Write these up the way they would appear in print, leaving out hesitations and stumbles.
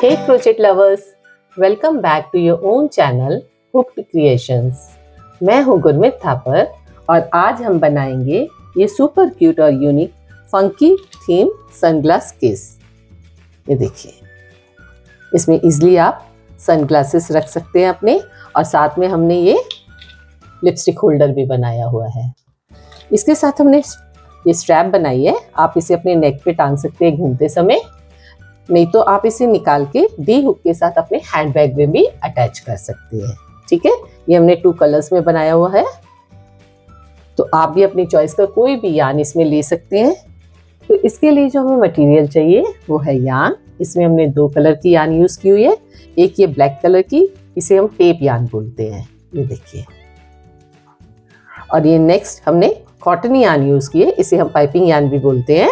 Hey crochet lovers, welcome back to your own channel Hooked Creations। मैं हूँ गुरमीत थापर और आज हम बनाएंगे ये सुपर क्यूट और unique funky theme sunglass case. ये देखिए, इसमें इजली आप सनग्लासेस रख सकते हैं अपने, और साथ में हमने ये लिपस्टिक होल्डर भी बनाया हुआ है। इसके साथ हमने ये स्ट्रैप बनाई है, आप इसे अपने नेक पे टांग सकते हैं घूमते समय, नहीं तो आप इसे निकाल के डी हुक के साथ अपने हैंड बैग में भी अटैच कर सकते हैं। ठीक है, ये हमने 2 कलर्स में बनाया हुआ है, तो आप भी अपनी चॉइस का कोई भी यार्न इसमें ले सकते हैं। तो इसके लिए जो हमें मटेरियल चाहिए वो है यार्न। इसमें हमने 2 कलर की यार्न यूज की हुई है, एक ये ब्लैक कलर की, इसे हम टेप यार्न बोलते हैं, ये देखिए। और ये नेक्स्ट हमने कॉटन यार्न यूज की है, इसे हम पाइपिंग यार्न भी बोलते हैं।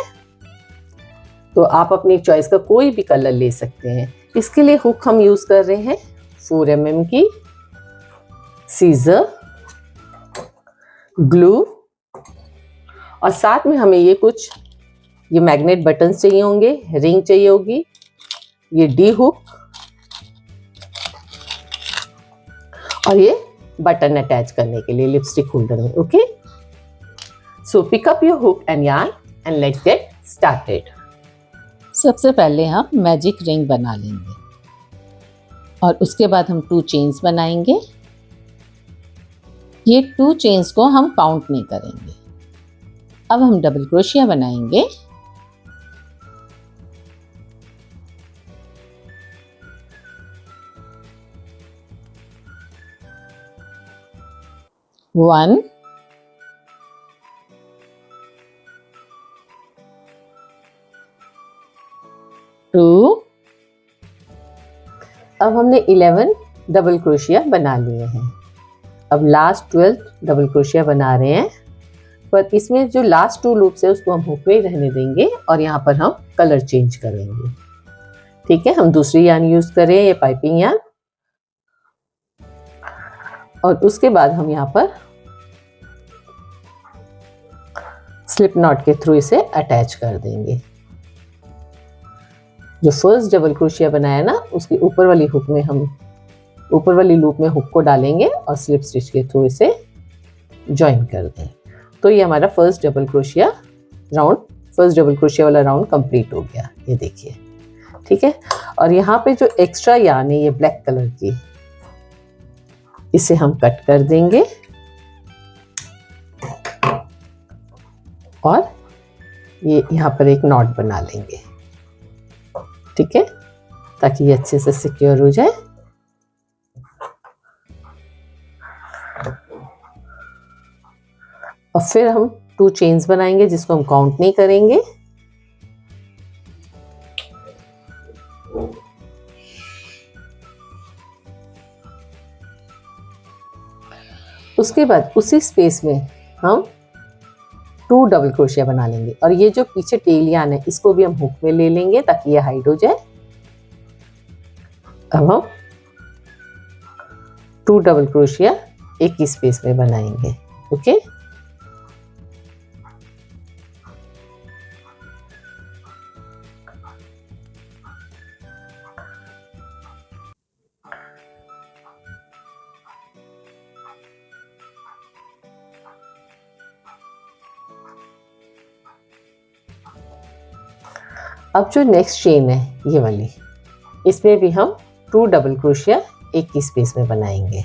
तो आप अपनी चॉइस का कोई भी कलर ले सकते हैं। इसके लिए हुक हम यूज कर रहे हैं 4 mm की, सीजर, ग्लू, और साथ में हमें ये मैग्नेट बटन चाहिए होंगे, रिंग चाहिए होगी, ये डी हुक और ये बटन अटैच करने के लिए लिपस्टिक होल्डर में। Okay, so pick up your hook and yarn and let's get started. सबसे पहले हम मैजिक रिंग बना लेंगे और उसके बाद हम 2 चेन्स बनाएंगे। ये 2 चेन्स को हम काउंट नहीं करेंगे। अब हम डबल क्रोशिया बनाएंगे। वन, 2, अब हमने 11 डबल क्रोशिया बना लिए हैं। अब लास्ट 12 डबल क्रोशिया बना रहे हैं, पर इसमें जो लास्ट 2 लूप्स है उसको हम हुक में ही रहने देंगे और यहाँ पर हम कलर चेंज करेंगे। ठीक है, हम दूसरी यार्न यूज करें, ये पाइपिंग यार्न, और उसके बाद हम यहाँ पर स्लिप नॉट के थ्रू इसे अटैच कर देंगे। जो फर्स्ट डबल क्रोशिया बनाया ना, उसकी ऊपर वाली लूप में हुक को डालेंगे और स्लिप स्टिच के थ्रू इसे ज्वाइन कर दें। तो ये हमारा फर्स्ट डबल क्रोशिया वाला राउंड कंप्लीट हो गया, ये देखिए। ठीक है, और यहाँ पे जो एक्स्ट्रा यार्न है ये ब्लैक कलर की, इसे हम कट कर देंगे और ये यहाँ पर एक नॉट बना लेंगे। ठीक है, ताकि ये अच्छे से सिक्योर हो जाए। और फिर हम 2 चेन्स बनाएंगे जिसको हम काउंट नहीं करेंगे। उसके बाद उसी स्पेस में हम 2 डबल क्रोशिया बना लेंगे, और ये जो पीछे टेल यार्न है इसको भी हम हुक में ले लेंगे ताकि ये हाइड हो जाए। अब हम 2 डबल क्रोशिया एक ही स्पेस में बनाएंगे। ओके, अब जो नेक्स्ट चेन है ये वाली, इसमें भी हम 2 डबल क्रोशिया एक ही स्पेस में बनाएंगे।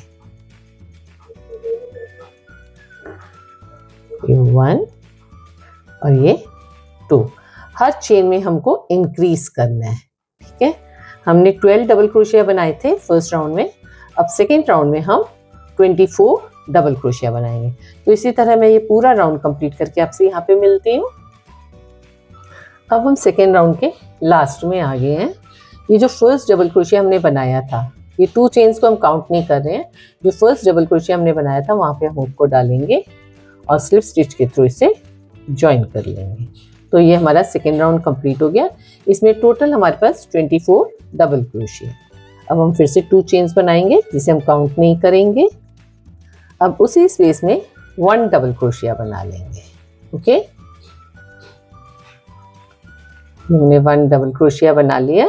ये 1 और ये 2। हर चेन में हमको इंक्रीज करना है। ठीक है, हमने 12 डबल क्रोशिया बनाए थे फर्स्ट राउंड में, अब सेकेंड राउंड में हम 24 डबल क्रोशिया बनाएंगे। तो इसी तरह मैं ये पूरा राउंड कंप्लीट करके आपसे यहाँ पे मिलती हूँ। अब हम सेकेंड राउंड के लास्ट में आ गए हैं। ये जो फर्स्ट डबल क्रोशिया हमने बनाया था, ये 2 चेन्स को हम काउंट नहीं कर रहे हैं। जो फर्स्ट डबल क्रोशिया हमने बनाया था वहाँ पे हम हुक को डालेंगे और स्लिप स्टिच के थ्रू इसे ज्वाइन कर लेंगे। तो ये हमारा सेकेंड राउंड कंप्लीट हो गया। इसमें टोटल हमारे पास 24 डबल क्रोशिया। अब हम फिर से 2 चेन्स बनाएंगे जिसे हम काउंट नहीं करेंगे। अब उसी स्पेस में 1 डबल क्रोशिया बना लेंगे। ओके, हमने 1 डबल क्रोशिया बना लिया।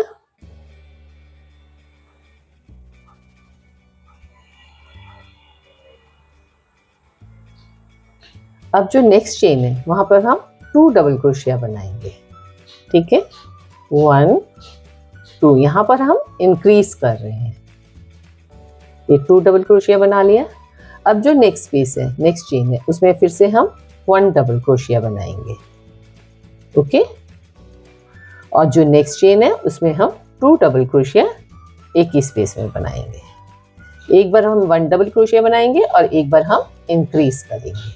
अब जो नेक्स्ट चेन है वहाँ पर हम 2 डबल क्रोशिया बनाएंगे। ठीक है, 1 2, यहाँ पर हम इंक्रीज कर रहे हैं। ये 2 डबल क्रोशिया बना लिया। अब जो नेक्स्ट पीस है, नेक्स्ट चेन है, उसमें फिर से हम 1 डबल क्रोशिया बनाएंगे। ओके, और जो नेक्स्ट चेन है उसमें हम 2 डबल क्रोशिया एक ही स्पेस में बनाएंगे। एक बार हम 1 डबल क्रोशिया बनाएंगे और एक बार हम इंक्रीज करेंगे।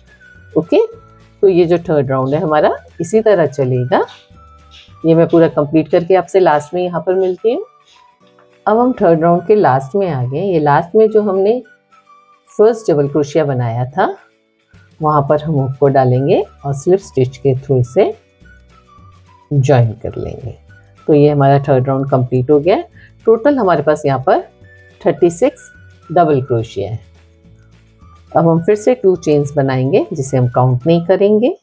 ओके, तो ये जो थर्ड राउंड है हमारा इसी तरह चलेगा। ये मैं पूरा कंप्लीट करके आपसे लास्ट में यहाँ पर मिलती हूँ। अब हम थर्ड राउंड के लास्ट में आ गए। ये लास्ट में जो हमने फर्स्ट डबल क्रोशिया बनाया था वहाँ पर हम हुक को डालेंगे और स्लिप स्टिच के थ्रू इसे ज्वाइन कर लेंगे। तो ये हमारा थर्ड राउंड कंप्लीट हो गया। टोटल हमारे पास यहाँ पर 36 डबल क्रोशिया है। अब हम फिर से 2 चेन्स बनाएंगे जिसे हम काउंट नहीं करेंगे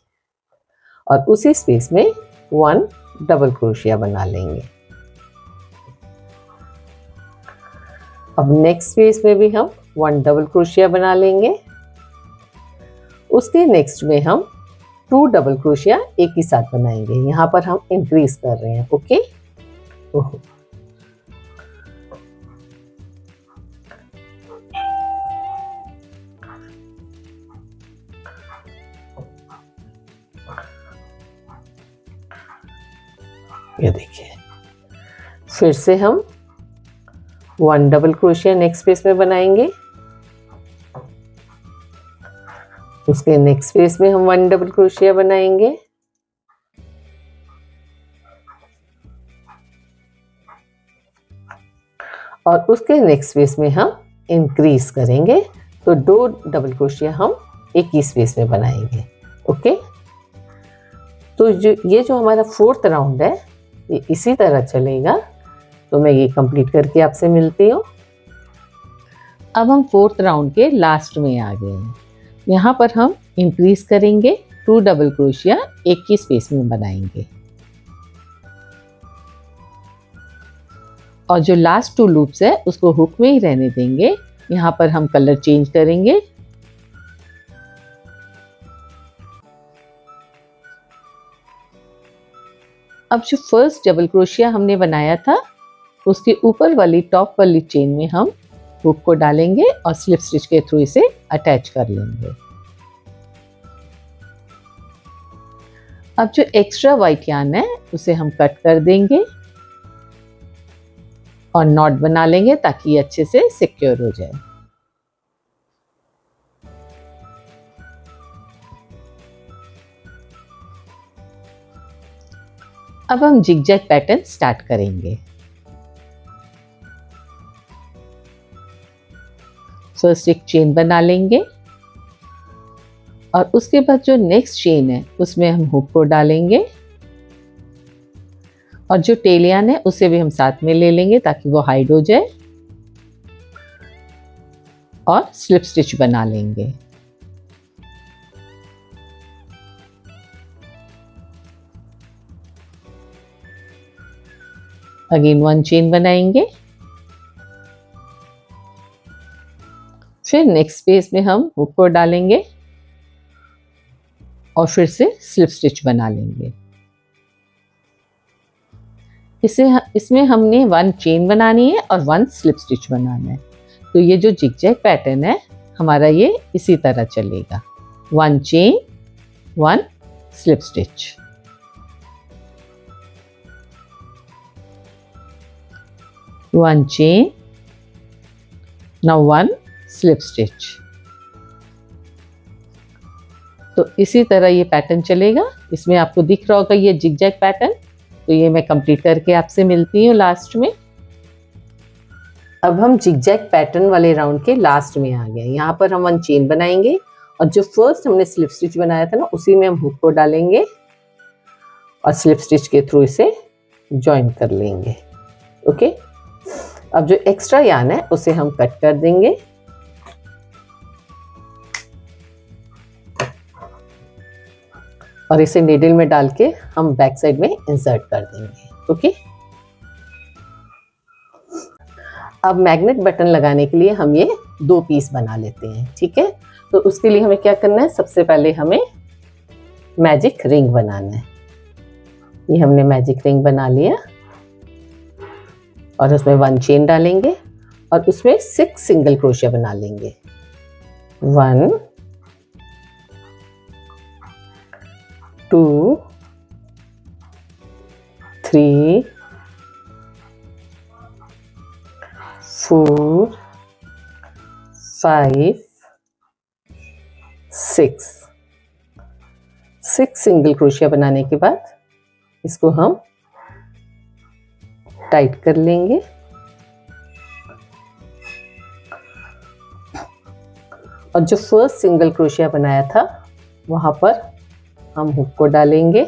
और उसी स्पेस में 1 डबल क्रोशिया बना लेंगे। अब नेक्स्ट स्पेस में भी हम 1 डबल क्रोशिया बना लेंगे। उसके नेक्स्ट में हम 2 डबल क्रोशिया एक ही साथ बनाएंगे। यहाँ पर हम इंक्रीज कर रहे हैं। ओके, ये देखिए, फिर से हम 1 डबल क्रोशिया नेक्स्ट स्पेस में बनाएंगे। उसके नेक्स्ट स्पेस में हम 1 डबल क्रोशिया बनाएंगे और उसके नेक्स्ट स्पेस में हम इंक्रीज करेंगे। तो 2 डबल क्रोशिया हम एक ही स्पेस में बनाएंगे। ओके, तो ये जो हमारा फोर्थ राउंड है ये इसी तरह चलेगा। तो मैं ये कंप्लीट करके आपसे मिलती हूँ। अब हम फोर्थ राउंड के लास्ट में आ गए हैं। यहाँ पर हम इंक्रीज करेंगे, 2 डबल क्रोशिया एक ही स्पेस में बनाएंगे और जो लास्ट 2 लूप्स है उसको हुक में ही रहने देंगे। यहाँ पर हम कलर चेंज करेंगे। अब जो फर्स्ट डबल क्रोशिया हमने बनाया था उसके ऊपर वाली टॉप वाली चेन में हम हुक को डालेंगे और स्लिप स्टिच के थ्रू इसे अटैच कर लेंगे। अब जो एक्स्ट्रा वाइट यार्न है उसे हम कट कर देंगे और नॉट बना लेंगे ताकि ये अच्छे से सिक्योर हो जाए। अब हम जिगजैग पैटर्न स्टार्ट करेंगे। फर्स्ट एक चेन बना लेंगे और उसके बाद जो नेक्स्ट चेन है उसमें हम हुक को डालेंगे और जो टेल यार्न है उसे भी हम साथ में ले लेंगे ताकि वो हाइड हो जाए और स्लिप स्टिच बना लेंगे। अगेन 1 चेन बनाएंगे। फिर नेक्स्ट स्पेस में हम हुक को डालेंगे और फिर से स्लिप स्टिच बना लेंगे। इसमें हमने 1 चेन बनानी है और 1 स्लिप स्टिच बनाना है। तो ये जो जिगजैग पैटर्न है हमारा ये इसी तरह चलेगा। 1 chain 1 slip stitch. One chain, now 1 slip stitch। तो इसी तरह ये पैटर्न चलेगा। इसमें आपको दिख रहा होगा ये जिगजैग पैटर्न। तो ये मैं कंप्लीट करके आपसे मिलती हूँ लास्ट में। अब हम जिगजैग पैटर्न वाले राउंड के लास्ट में आ गए। यहाँ पर हम 1 चेन बनाएंगे और जो फर्स्ट हमने स्लिप स्टिच बनाया था ना उसी में हम हुक को डालेंगे और स्लिप स्टिच के थ्रू इसे ज्वाइन कर लेंगे। ओके, अब जो एक्स्ट्रा यार्न है उसे हम कट कर देंगे और इसे नीडल में डाल के हम बैक साइड में इंसर्ट कर देंगे। ओके, अब मैग्नेट बटन लगाने के लिए हम ये 2 पीस बना लेते हैं। ठीक है, तो उसके लिए हमें क्या करना है, सबसे पहले हमें मैजिक रिंग बनाना है। ये हमने मैजिक रिंग बना लिया और उसमें 1 चेन डालेंगे और उसमें 6 सिंगल क्रोशिया बना लेंगे। 1 2 3 4 5 6 सिंगल क्रोशिया बनाने के बाद इसको हम टाइट कर लेंगे और जो फर्स्ट सिंगल क्रोशिया बनाया था वहां पर हम हुक को डालेंगे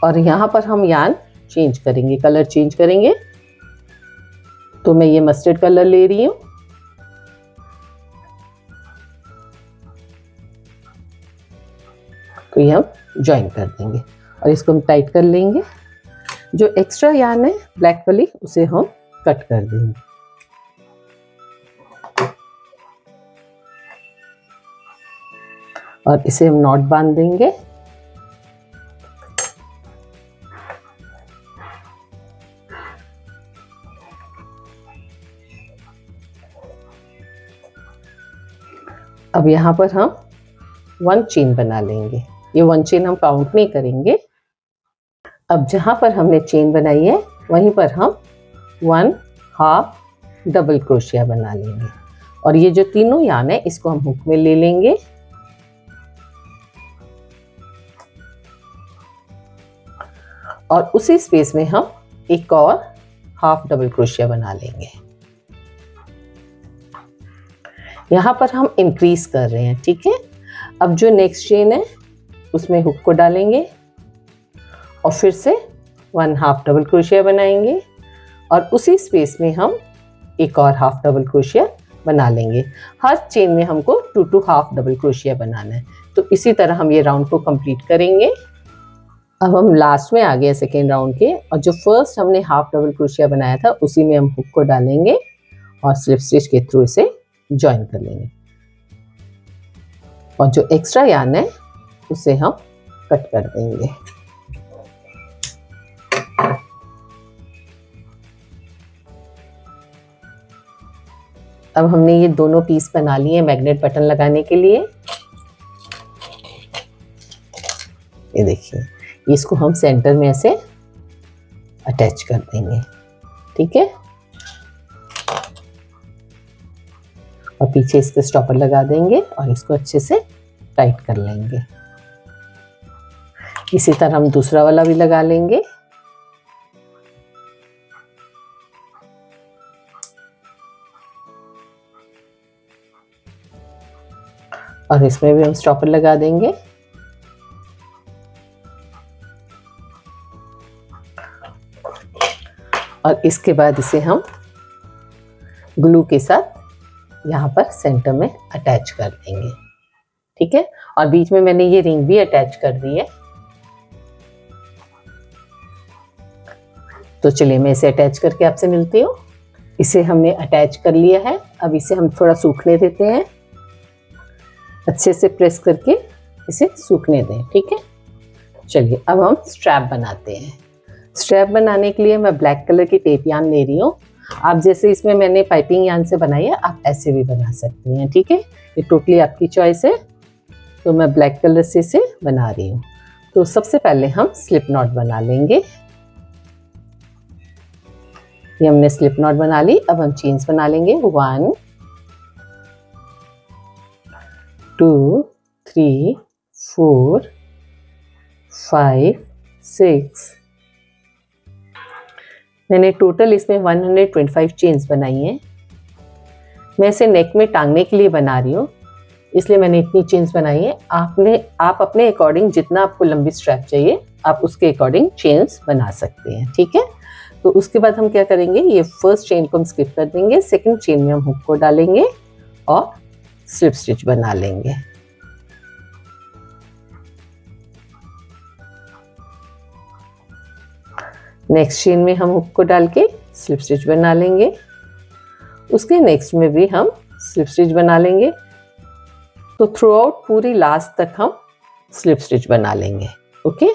और यहाँ पर हम यार्न चेंज करेंगे, कलर चेंज करेंगे। तो मैं ये मस्टर्ड कलर ले रही हूँ। तो ये हम ज्वाइन कर देंगे और इसको हम टाइट कर लेंगे। जो एक्स्ट्रा यार्न है ब्लैक वाली उसे हम कट कर देंगे। और इसे हम नॉट बांध देंगे। अब यहाँ पर हम 1 चेन बना लेंगे। ये 1 चेन हम काउंट नहीं करेंगे। अब जहाँ पर हमने चेन बनाई है वहीं पर हम 1 हाफ डबल क्रोशिया बना लेंगे और ये जो तीनों यार्न है इसको हम हुक में ले लेंगे और उसी स्पेस में हम एक और हाफ डबल क्रोशिया बना लेंगे। यहाँ पर हम इंक्रीज कर रहे हैं, ठीक है। अब जो नेक्स्ट चेन है उसमें हुक को डालेंगे और फिर से 1 हाफ डबल क्रोशिया बनाएंगे और उसी स्पेस में हम एक और हाफ डबल क्रोशिया बना लेंगे। हर चेन में हमको 2 हाफ डबल क्रोशिया बनाना है। तो इसी तरह हम ये राउंड को कंप्लीट करेंगे। अब हम लास्ट में आ गए सेकेंड राउंड के और जो फर्स्ट हमने हाफ डबल क्रोशिया बनाया था उसी में हम हुक को डालेंगे और स्लिप स्टिच के थ्रू इसे ज्वाइन कर लेंगे और जो एक्स्ट्रा यार्न है उसे हम कट कर देंगे। अब हमने ये दोनों पीस बना लिए मैग्नेट बटन लगाने के लिए। ये देखिए, इसको हम सेंटर में ऐसे अटैच कर देंगे, ठीक है। और पीछे इसके स्टॉपर लगा देंगे और इसको अच्छे से टाइट कर लेंगे। इसी तरह हम दूसरा वाला भी लगा लेंगे। और इसमें भी हम स्टॉपर लगा देंगे। और इसके बाद इसे हम ग्लू के साथ यहाँ पर सेंटर में अटैच कर देंगे, ठीक है। और बीच में मैंने ये रिंग भी अटैच कर दी है। तो चलिए मैं इसे अटैच करके आपसे मिलती हूँ। इसे हमने अटैच कर लिया है। अब इसे हम थोड़ा सूखने देते हैं, अच्छे से प्रेस करके इसे सूखने दें, ठीक है। चलिए अब हम स्ट्रैप बनाते हैं। स्ट्रैप बनाने के लिए मैं ब्लैक कलर की टेप यार्न ले रही हूँ। आप जैसे इसमें मैंने पाइपिंग यार्न से बनाई है आप ऐसे भी बना सकते हैं, ठीक है। ये टोटली आपकी चॉइस है। तो मैं ब्लैक कलर से इसे बना रही हूँ। तो सबसे पहले हम स्लिप नॉट बना लेंगे। ये हमने स्लिप नॉट बना ली। अब हम चेन्स बना लेंगे। 1 2 3 4 5 6। मैंने टोटल इसमें 125 चेन्स बनाई हैं। मैं इसे नेक में टांगने के लिए बना रही हूँ, इसलिए मैंने इतनी चेन्स बनाई है। आप अपने अकॉर्डिंग जितना आपको लंबी स्ट्रैप चाहिए आप उसके अकॉर्डिंग चेन्स बना सकते हैं, ठीक है। तो उसके बाद हम क्या करेंगे, ये फर्स्ट चेन को हम स्किप कर देंगे। सेकंड चेन में हम हुक को डालेंगे और स्लिप स्टिच बना लेंगे। नेक्स्ट चेन में हम हुक को डाल के स्लिप स्टिच बना लेंगे। उसके नेक्स्ट में भी हम स्लिप स्टिच बना लेंगे। तो थ्रू आउट पूरी लास्ट तक हम स्लिप स्टिच बना लेंगे। ओके,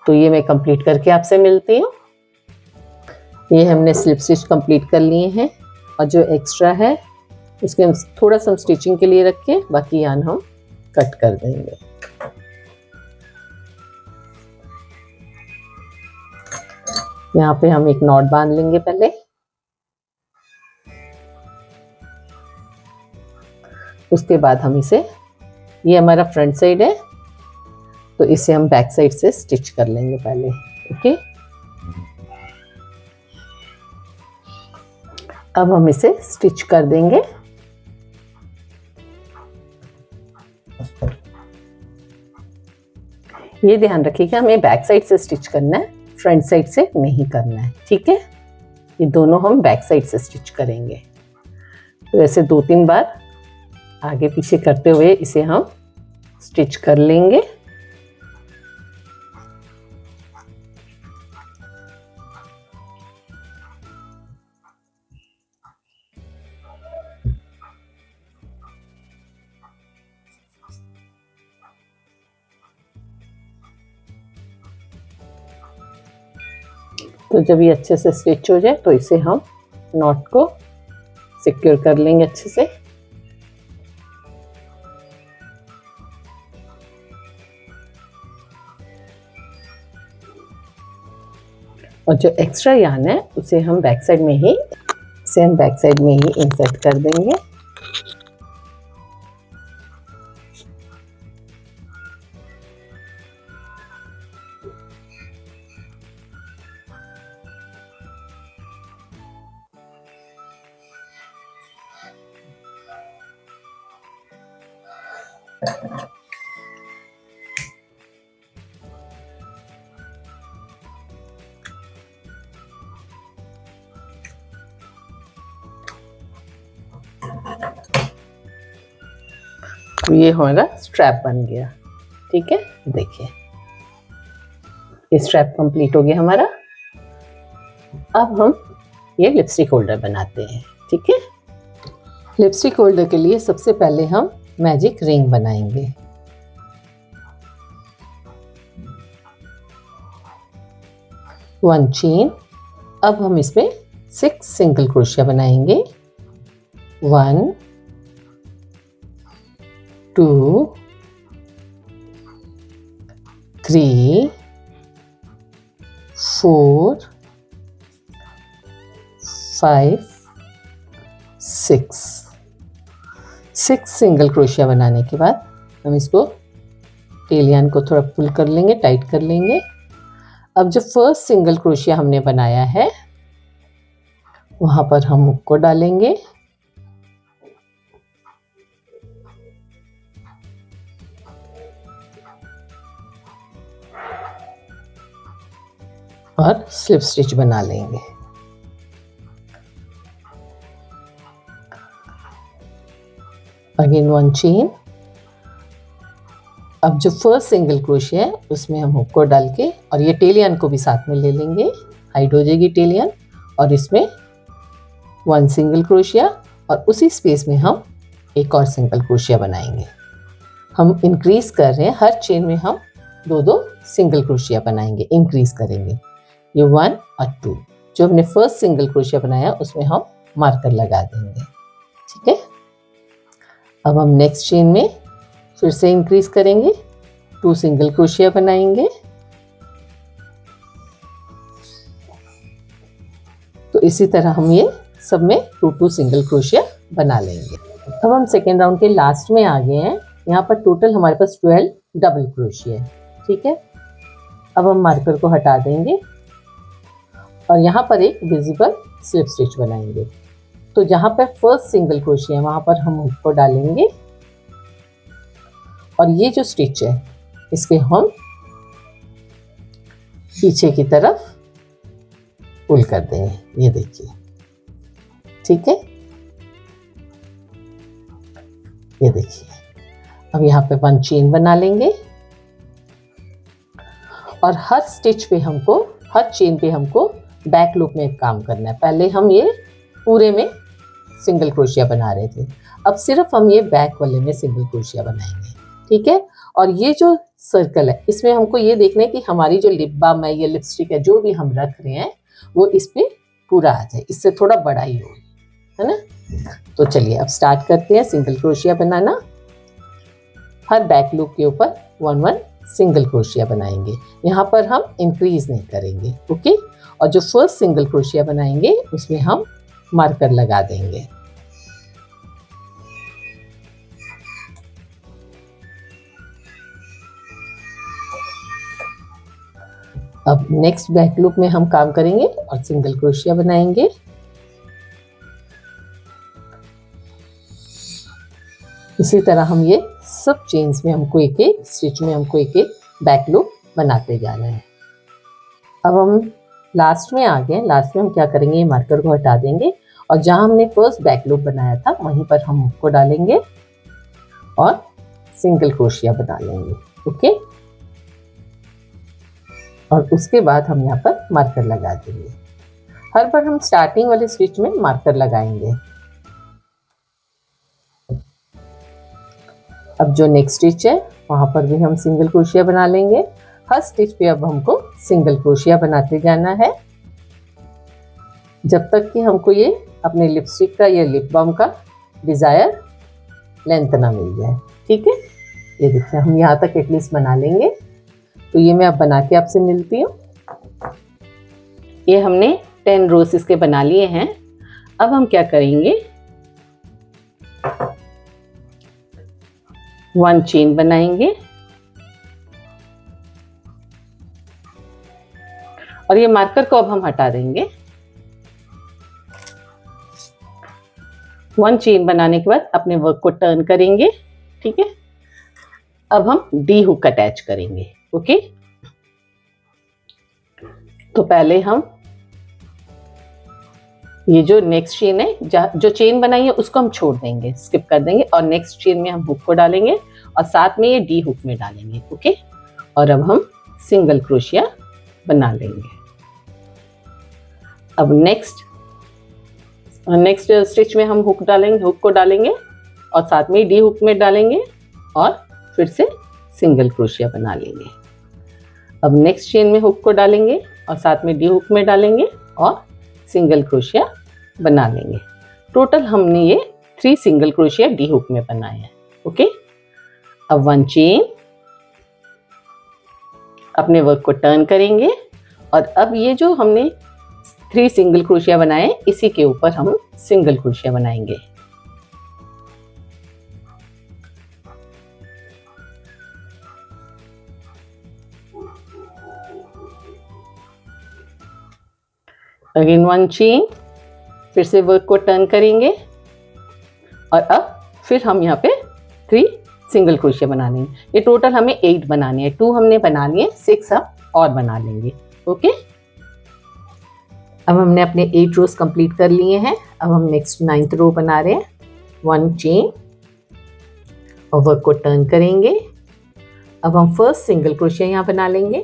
तो ये मैं कंप्लीट करके आपसे मिलती हूँ। ये हमने स्लिप स्टिच कंप्लीट कर लिए हैं और जो एक्स्ट्रा है उसके हम थोड़ा सा स्टिचिंग के लिए रख के बाकी यार्न हम कट कर देंगे। यहाँ पे हम एक नॉट बांध लेंगे पहले, उसके बाद हम इसे, ये हमारा फ्रंट साइड है तो इसे हम बैक साइड से स्टिच कर लेंगे पहले। ओके, अब हम इसे स्टिच कर देंगे। ये ध्यान रखिएगा हमें बैक साइड से स्टिच करना है, फ्रंट साइड से नहीं करना है। ठीक है, ये दोनों हम बैक साइड से स्टिच करेंगे। तो ऐसे 2-3 बार आगे पीछे करते हुए इसे हम स्टिच कर लेंगे। तो जब ये अच्छे से स्टिच हो जाए तो इसे हम नॉट को सिक्योर कर लेंगे अच्छे से। और जो एक्स्ट्रा यार्न है उसे हम बैक साइड में ही इंसर्ट कर देंगे। तो ये हमारा स्ट्रैप बन गया। ठीक है, देखिए ये स्ट्रैप कंप्लीट हो गया हमारा। अब हम ये लिपस्टिक होल्डर बनाते हैं। ठीक है, लिपस्टिक होल्डर के लिए सबसे पहले हम मैजिक रिंग बनाएंगे। वन चेन, अब हम इसमें 6 सिंगल क्रोशिया बनाएंगे। 1 2 3 4 5 6 सिंगल क्रोशिया बनाने के बाद हम इसको टेल यार्न को थोड़ा पुल कर लेंगे, टाइट कर लेंगे। अब जो फर्स्ट सिंगल क्रोशिया हमने बनाया है वहां पर हम हुक को डालेंगे और स्लिप स्टिच बना लेंगे। Again 1 chain. अब जो फर्स्ट सिंगल क्रोशिया है उसमें हम हुक को डाल के और ये टेल यार्न को भी साथ में ले लेंगे, हाइड हो जाएगी टेल यार्न, और इसमें 1 सिंगल क्रोशिया और उसी स्पेस में हम एक और सिंगल क्रोशिया बनाएंगे। हम इंक्रीज कर रहे हैं, हर चेन में हम 2-2 सिंगल क्रोशिया बनाएंगे, इंक्रीज करेंगे। ये 1 और 2 जो हमने फर्स्ट सिंगल क्रोशिया बनाया उसमें हम मार्कर लगा देंगे। ठीक है, अब हम नेक्स्ट चेन में फिर से इंक्रीज करेंगे, 2 सिंगल क्रोशिया बनाएंगे। तो इसी तरह हम ये सब में 2-2 सिंगल क्रोशिया बना लेंगे। अब हम सेकेंड राउंड के लास्ट में आ गए हैं। यहाँ पर टोटल हमारे पास 12 डबल क्रोशिया है। ठीक है, अब हम मार्कर को हटा देंगे और यहाँ पर एक विजिबल स्लिप स्टिच बनाएंगे। तो जहाँ पर फर्स्ट सिंगल क्रोशिया है वहाँ पर हम हुक को डालेंगे और ये जो स्टिच है इसके हम पीछे की तरफ पुल कर देंगे। ये देखिए, ठीक है, ये देखिए। अब यहाँ पे 1 चेन बना लेंगे और हर स्टिच पे हमको, हर चेन पे हमको बैक लूप में काम करना है। पहले हम ये पूरे में सिंगल क्रोशिया बना रहे थे, अब सिर्फ हम ये बैक वाले में सिंगल क्रोशिया बनाएंगे, ठीक है। और ये जो सर्कल है इसमें हमको ये देखना है कि हमारी जो लिप बाम है या लिपस्टिक है जो भी हम रख रहे हैं वो इस पे पूरा आ जाए, इससे थोड़ा बड़ा ही हो, है ना। तो चलिए अब स्टार्ट करते हैं सिंगल क्रोशिया बनाना। हर बैक लूप के ऊपर 1 सिंगल क्रोशिया बनाएंगे, यहाँ पर हम इंक्रीज नहीं करेंगे, ओके। और जो फर्स्ट सिंगल क्रोशिया बनाएंगे उसमें हम मार्कर लगा देंगे। अब नेक्स्ट बैक लूप में हम काम करेंगे और सिंगल क्रोशिया बनाएंगे। इसी तरह हम ये सब चेन्स में हमको एक एक स्टिच में हमको एक एक बैक लूप बनाते जाना है। अब हम लास्ट में आ गए। लास्ट में हम क्या करेंगे, ये मार्कर को हटा देंगे और जहां हमने फर्स्ट बैक लूप बनाया था वहीं पर हम हुक को डालेंगे और सिंगल क्रोशिया बना लेंगे, ओके। और उसके बाद हम यहाँ पर मार्कर लगा देंगे। हर बार हम स्टार्टिंग वाले स्टिच में मार्कर लगाएंगे। अब जो नेक्स्ट स्टिच है वहां पर भी हम सिंगल क्रोशिया बना लेंगे। हर स्टिच पे अब हमको सिंगल क्रोशिया बनाते जाना है जब तक कि हमको ये अपने लिपस्टिक का या लिप बाम का डिजायर लेंथ ना मिल जाए, ठीक है। ये देखिए हम यहाँ तक एटलीस्ट बना लेंगे। तो ये मैं अब बना के आपसे मिलती हूँ। ये हमने 10 रोज इसके बना लिए हैं। अब हम क्या करेंगे, 1 चेन बनाएंगे और ये मार्कर को अब हम हटा देंगे। 1 चेन बनाने के बाद अपने वर्क को टर्न करेंगे, ठीक है। अब हम डी हुक अटैच करेंगे, ओके। तो पहले हम ये जो नेक्स्ट चेन है, जो चेन बनाई है उसको हम छोड़ देंगे, स्किप कर देंगे और नेक्स्ट चेन में हम हुक को डालेंगे और साथ में ये डी हुक में डालेंगे, ओके। और अब हम सिंगल क्रोशिया बना लेंगे। अब नेक्स्ट स्टिच में हम हुक डालेंगे, हुक को डालेंगे और साथ में डी हुक में डालेंगे और फिर से सिंगल क्रोशिया बना लेंगे। अब नेक्स्ट चेन में हुक को डालेंगे और साथ में डी हुक में डालेंगे और सिंगल क्रोशिया बना लेंगे। टोटल हमने ये 3 सिंगल क्रोशिया डी हुक में बनाए हैं, ओके। अब 1 चेन, अपने वर्क को टर्न करेंगे और अब ये जो हमने 3 सिंगल क्रोशिया बनाए इसी के ऊपर हम सिंगल क्रोशिया बनाएंगे। अगेन 1 चेन, फिर से वर्क को टर्न करेंगे और अब फिर हम यहाँ पे 3 सिंगल क्रोशिया बना लेंगे। ये टोटल हमें 8 बनाने हैं। 2 हमने बना लिए, 6 हम और बना लेंगे, ओके। अब हमने अपने 8 रोज कंप्लीट कर लिए हैं। अब हम नेक्स्ट 9th रो बना रहे हैं। 1 चेन और वर्क को टर्न करेंगे। अब हम फर्स्ट सिंगल क्रोशिया यहाँ बना लेंगे।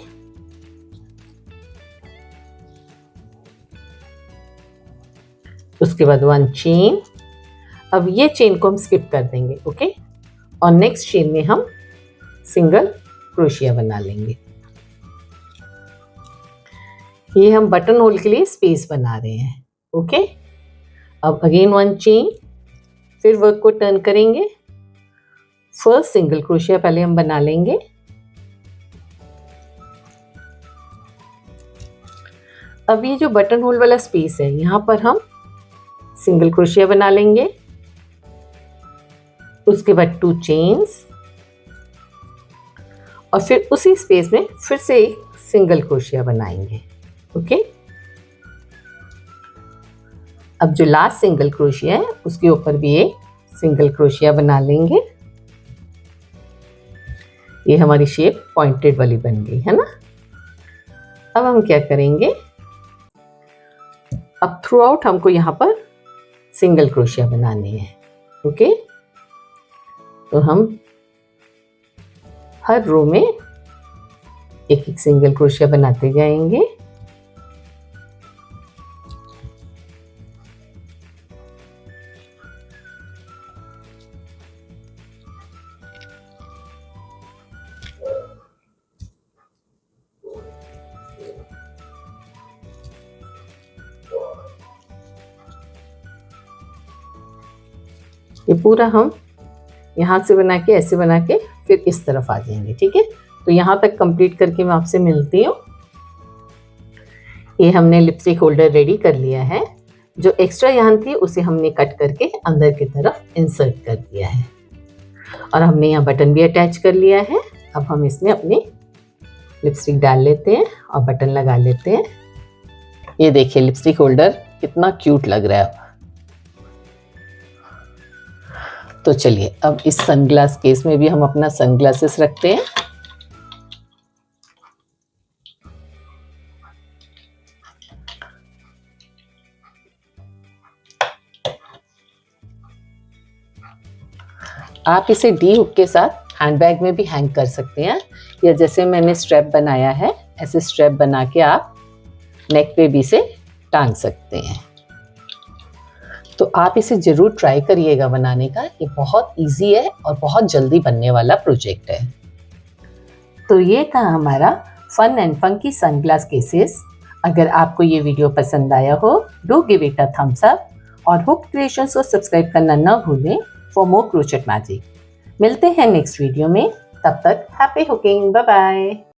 उसके बाद 1 चेन। अब ये चेन को हम स्किप कर देंगे, ओके। और नेक्स्ट चेन में हम सिंगल क्रोशिया बना लेंगे। ये हम बटन होल के लिए स्पेस बना रहे हैं, ओके। अब अगेन 1 चेन, फिर वर्क को टर्न करेंगे। फर्स्ट सिंगल क्रोशिया पहले हम बना लेंगे। अब ये जो बटन होल वाला स्पेस है यहाँ पर हम सिंगल क्रोशिया बना लेंगे। उसके बाद 2 चेन्स और फिर उसी स्पेस में फिर से एक सिंगल क्रोशिया बनाएंगे, ओके। अब जो लास्ट सिंगल क्रोशिया है उसके ऊपर भी एक सिंगल क्रोशिया बना लेंगे। ये हमारी शेप पॉइंटेड वाली बन गई है ना। अब हम क्या करेंगे, अब थ्रू आउट हमको यहाँ पर सिंगल क्रोशिया बनाने हैं, ओके। तो हम हर रो में एक एक सिंगल क्रोशिया बनाते जाएंगे। ये पूरा हम यहाँ से बना के ऐसे बना के फिर इस तरफ आ जाएंगे, ठीक है। तो यहाँ तक कंप्लीट करके मैं आपसे मिलती हूँ। ये हमने लिपस्टिक होल्डर रेडी कर लिया है। जो एक्स्ट्रा यहाँ थी उसे हमने कट करके अंदर की तरफ इंसर्ट कर दिया है और हमने यहाँ बटन भी अटैच कर लिया है। अब हम इसमें अपनी लिपस्टिक डाल लेते हैं और बटन लगा लेते हैं। ये देखिए लिपस्टिक होल्डर कितना क्यूट लग रहा है। तो चलिए अब इस सनग्लास केस में भी हम अपना सनग्लासेस रखते हैं। आप इसे डी हुक के साथ हैंडबैग में भी हैंग कर सकते हैं, या जैसे मैंने स्ट्रैप बनाया है ऐसे स्ट्रैप बना के आप नेक पे भी इसे टांग सकते हैं। तो आप इसे ज़रूर ट्राई करिएगा बनाने का। ये बहुत इजी है और बहुत जल्दी बनने वाला प्रोजेक्ट है। तो ये था हमारा fun and funky sunglass cases. अगर आपको ये वीडियो पसंद आया हो do give it a thumbs up और हुक क्रिएशंस को सब्सक्राइब करना ना भूलें फॉर मोर क्रोचेट मैजिक। मिलते हैं नेक्स्ट वीडियो में, तब तक हैप्पी हुकिंग, बाय बाय।